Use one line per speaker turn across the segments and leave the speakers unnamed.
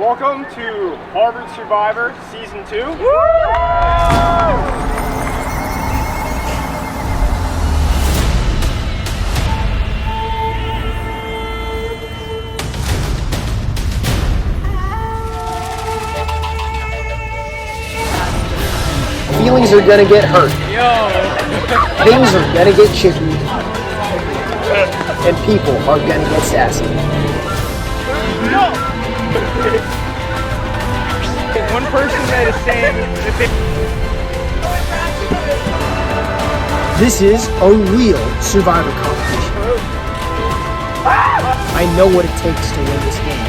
Welcome to Harvard Survivor Season 2.
Feelings are gonna get hurt. Things are gonna get chicky. And people are gonna get sassy.
One person made a stand that
This is a real Survivor competition. I know what it takes to win this game.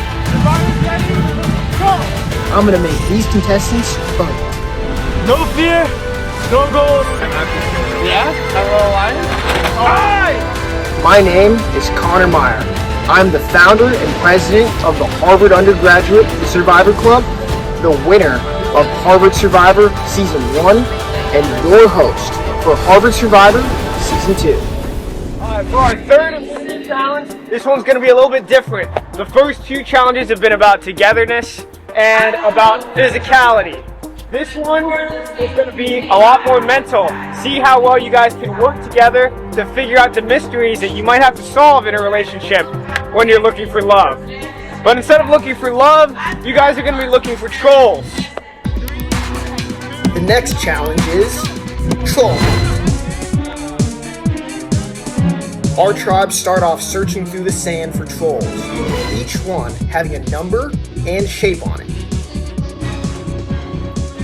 I'm gonna make these contestants fun.
no fear, no gold. Yeah? Hello, Lion?
My name is Connor Meyer. I'm the founder and president of the Harvard Undergraduate Survivor Club, the winner of Harvard Survivor Season 1, and your host for Harvard Survivor Season 2.
Alright, for our third and final challenge, this one's going to be a little bit different. The first two challenges have been about togetherness and about physicality. This one is going to be a lot more mental. See how well you guys can work together to figure out the mysteries that you might have to solve in a relationship when you're looking for love. But instead of looking for love, you guys are going to be looking for trolls.
The next challenge is Troll. Our tribes start off searching through the sand for trolls, each one having a number and shape on it.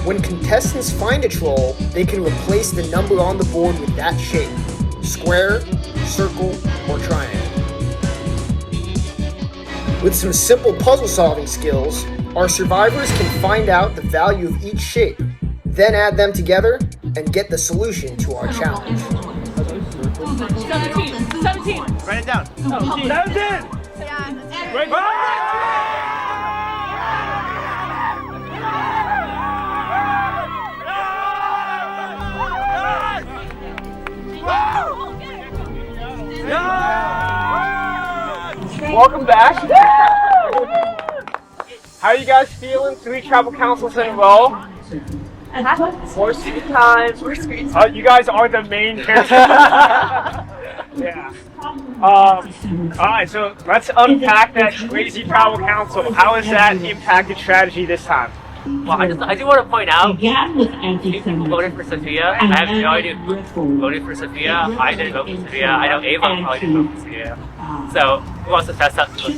When contestants find a troll, they can replace the number on the board with that shape: square, circle, or triangle. With some simple puzzle solving skills, our survivors can find out the value of each shape, then add them together and get the solution to our challenge.
17.
Write it down. 17. Right. Welcome back. How are you guys feeling? 3 tribal councils in a row. 4 sweet times. You guys are the main characters. Yeah. Alright, so let's unpack that crazy tribal council. How has that impacted strategy this time?
Well, I do want to point out, people voted for Sophia. I have no idea who voted for Sophia. I didn't vote for Sophia. I know Ava probably didn't vote for Sophia. So, who wants to test out the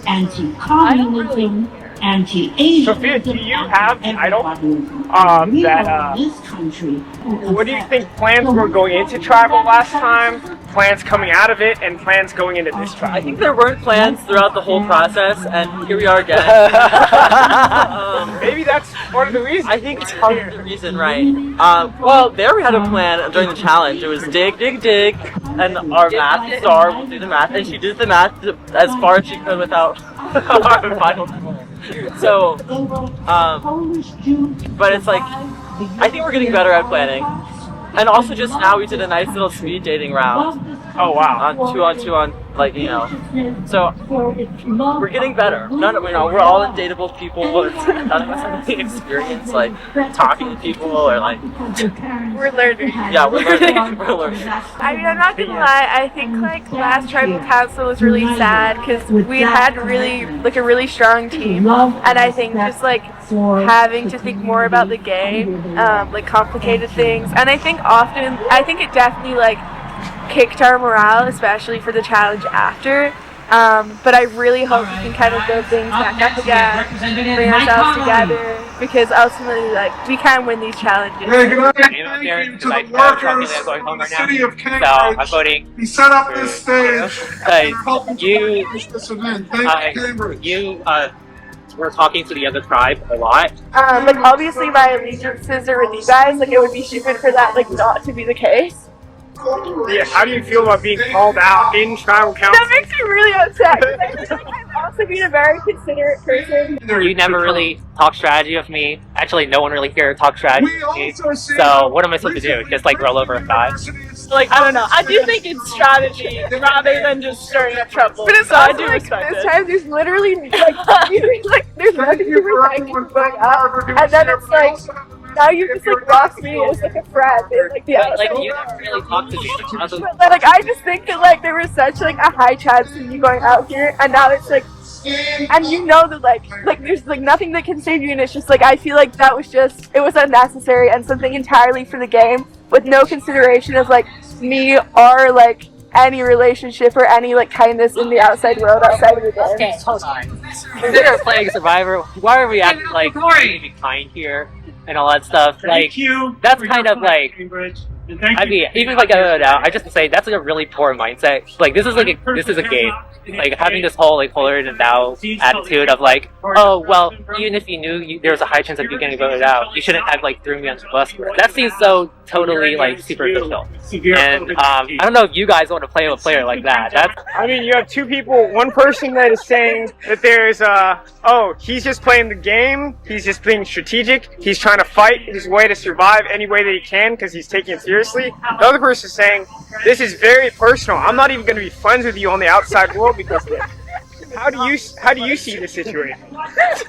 Anti-communism, anti-Asian.
Sophia, do you have an idol? What do you think plans were going into tribal last time, plans coming out of it, and plans going into this tribe?
I think there weren't plans throughout the whole process, and here we are again.
Maybe that's part of the reason.
I think it's part of the reason, right? Well, there we had a plan during the challenge. It was dig, dig, dig, and our math star will do the math, and she did the math as far as she could without our final score. So, but it's like, I think we're getting better at planning. And also just now we did a nice little speed dating round.
Oh wow.
On two on, like, you know. So we're getting better. We're all undatable people, but none of us have any experience like talking to people or like.
We're learning.
Yeah, we're learning. We're learning.
I mean, I'm not gonna lie. I think like last tribal council was really sad because we had really like a really strong team, and I think just like having to think more about the game, like complicated things, and I think it definitely like kicked our morale, especially for the challenge after. But I really hope we can kind of build things back up again, bring ourselves together, because ultimately, like, we can win these challenges.
Hey, good night. Thank you to the workers of the city of Cambridge.
I'm voting.
He set up this stage.
You,
this event. Thank you, Cambridge.
We're talking to the other tribe a lot.
Like, obviously my allegiances are with you guys. Like, it would be stupid for that, like, not to be the case.
Yeah, how do you feel about being called out in tribal council?
That makes me really upset. I feel like I've also been a very considerate person.
You never really talk strategy with me. Actually, no one really here talk strategy with me. So what am I supposed to do? Just like roll over and die?
Like, I don't know. I do think it's strategy rather than just stirring up trouble. But it's
so I do respect
this time there's literally like like nothing to be thankful for going up, and then it's like now you just like lost me as like a friend in like the outside.
Like you never really talk to each other.
But like I just think that like there was such like a high chance of you going out here, and now it's like, and you know that like there's like nothing that can save you, and it's just like I feel like that was just, it was unnecessary and something entirely for the game with no consideration of like me or like any relationship or any like kindness in the outside world outside of the game.
Okay, hold on. Consider playing Survivor. Why are we acting like being kind here and all that stuff? Like that's kind of like. I mean, even if I get it out, I just say that's like a really poor mindset. Like this is a game. Like having this whole like holier than thou attitude of like, oh well, even if you knew there was a high chance of you getting voted out, you shouldn't have like threw me on the bus for it. That seems so totally like superficial. And I don't know if you guys want to play with a player like that.
I mean, you have two people. One person that is saying that there's oh, he's just playing the game. He's just being strategic. He's trying to fight his way to survive any way that he can because he's taking it seriously. The other person is saying this is very personal. I'm not even going to be friends with you on the outside world because of it. How do you see the situation?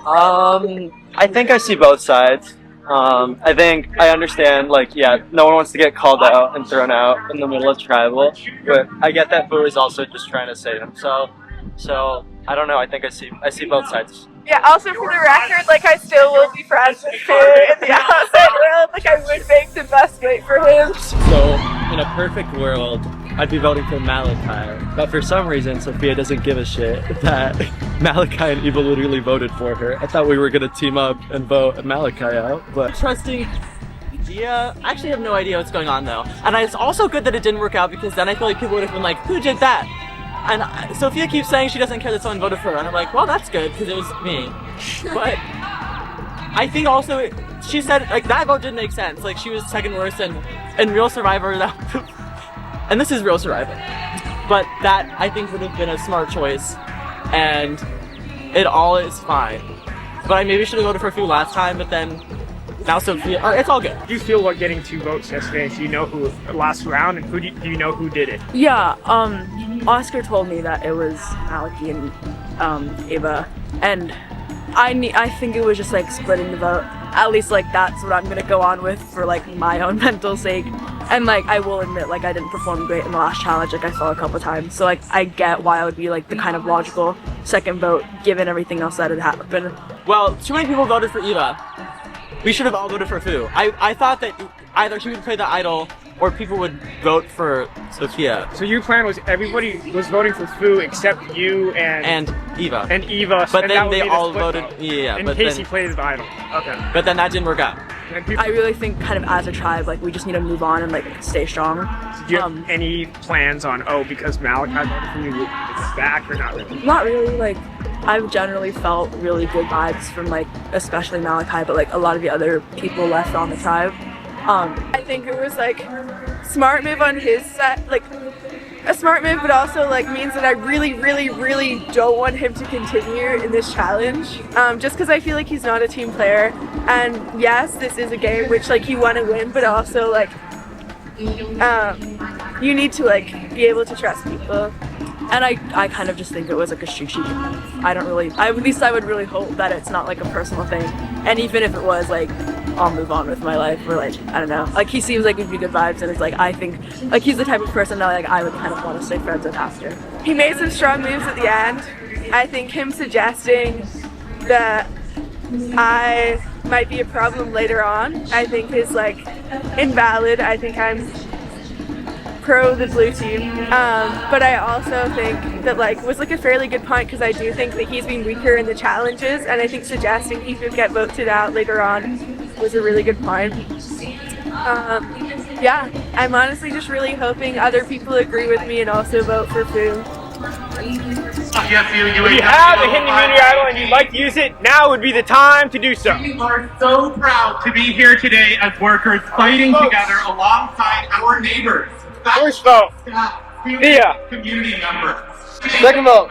I think I see both sides. I think I understand, like, yeah, no one wants to get called out and thrown out in the middle of tribal, but I get that Fu is also just trying to save himself. So I don't know. I think I see both sides.
Yeah, also for the record, like I still will be friends with him in the outside world. Like I would make the best mate for him.
So in a perfect world, I'd be voting for Malachi, but for some reason Sophia doesn't give a shit that Malachi and Eva literally voted for her. I thought we were gonna team up and vote Malachi out, but trusting. Yeah, I actually have no idea what's going on though, and it's also good that it didn't work out because then I feel like people would have been like, who did that? And Sophia keeps saying she doesn't care that someone voted for her, and I'm like, well, that's good, because it was me. But I think also, she said, like, that vote didn't make sense. Like, she was second worst, and in Real Survivor, and this is Real Survivor, but that, I think, would have been a smart choice, and it all is fine. But I maybe should have voted for Fu last time, but then, now Sophia, it's all good.
How do you feel about getting 2 votes yesterday? Do you know who last round, and do you know who did it?
Yeah, Oscar told me that it was Maliki and Ava, and I think it was just like splitting the vote. At least like that's what I'm gonna go on with for like my own mental sake. And like I will admit, like I didn't perform great in the last challenge, like I fell a couple times. So like I get why I would be like the kind of logical second vote given everything else that had happened.
Well, too many people voted for Eva. We should have all voted for Fu. I thought that either she would play the idol or people would vote for Sophia.
So your plan was everybody was voting for Fu except you and
Eva.
And Eva.
But
and
then
that would
they
be the
all
split
voted.
vote.
Yeah.
In
but
case
then,
he played the idol. Okay.
But then that didn't work out.
I really think kind of as a tribe, like we just need to move on and like stay strong.
Do you have any plans on, because Malachi voted for you, it's back or not really?
Not really, like I've generally felt really good vibes from like especially Malachi, but like a lot of the other people left on the tribe.
I think it was like smart move on his side, like a smart move, but also like means that I really, really, really don't want him to continue in this challenge. Just because I feel like he's not a team player, and yes, this is a game which like you want to win, but also like you need to like be able to trust people.
And I kind of just think it was like a streaky. At least I would really hope that it's not like a personal thing. And even if it was, like, I'll move on with my life, or like, I don't know. Like he seems like he'd be good vibes, and it's like, I think, like he's the type of person that like I would kind of want to stay friends with after.
He made some strong moves at the end. I think him suggesting that I might be a problem later on, I think is like invalid. I think I'm pro the blue team, but I also think that like was like a fairly good point because I do think that he's been weaker in the challenges, and I think suggesting he could get voted out later on was a really good point. Yeah, I'm honestly just really hoping other people agree with me and also vote for Fu.
If you have a hidden immunity idol and you'd like to use it, now would be the time to do so.
We are so proud to be here today as workers fighting together alongside our neighbors.
First vote, Thea.
Community members.
Second vote,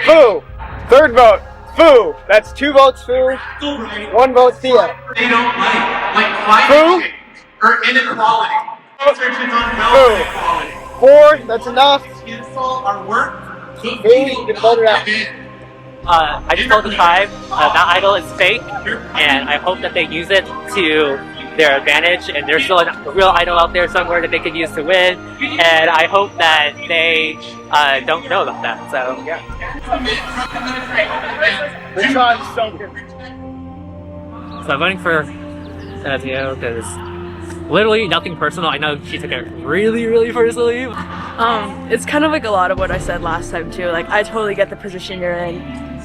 Fu. Third vote, Fu. That's 2 votes Fu, 1 vote Thea.
They don't like climate change or inequality. Research on health inequality.
4, that's enough.
Cancel our work.
Fu, you can vote it out.
I just told the tribe that idol is fake, and I hope that they use it to their advantage, and there's still a real idol out there somewhere that they could use to win, and I hope that they don't know about that, so yeah. So I'm voting for Theo because literally nothing personal. I know she took it really, really personally.
It's kind of like a lot of what I said last time too. Like, I totally get the position you're in,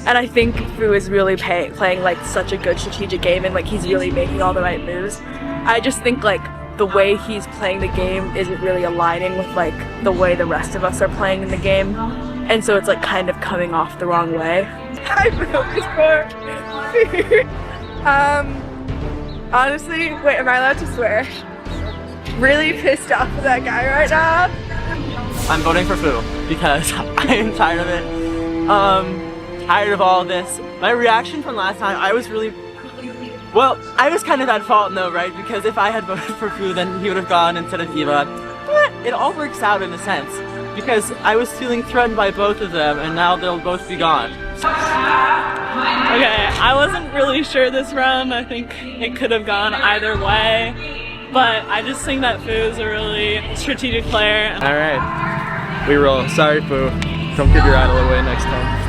and I think Fu is really playing like such a good strategic game, and like he's really making all the right moves. I just think like the way he's playing the game isn't really aligning with like the way the rest of us are playing in the game, and so it's like kind of coming off the wrong way.
I voted for honestly, wait, am I allowed to swear? Really pissed off at that guy right now.
I'm voting for Fu because I am tired of it. Tired of all this. My reaction from last time, I was kind of at fault though, right? Because if I had voted for Fu, then he would have gone instead of Eva. But it all works out in a sense because I was feeling threatened by both of them, and now they'll both be gone.
Okay, I wasn't really sure this round. I think it could have gone either way, but I just think that Fu is a really strategic player.
Alright, we roll. Sorry, Fu. Don't give your idol away next time.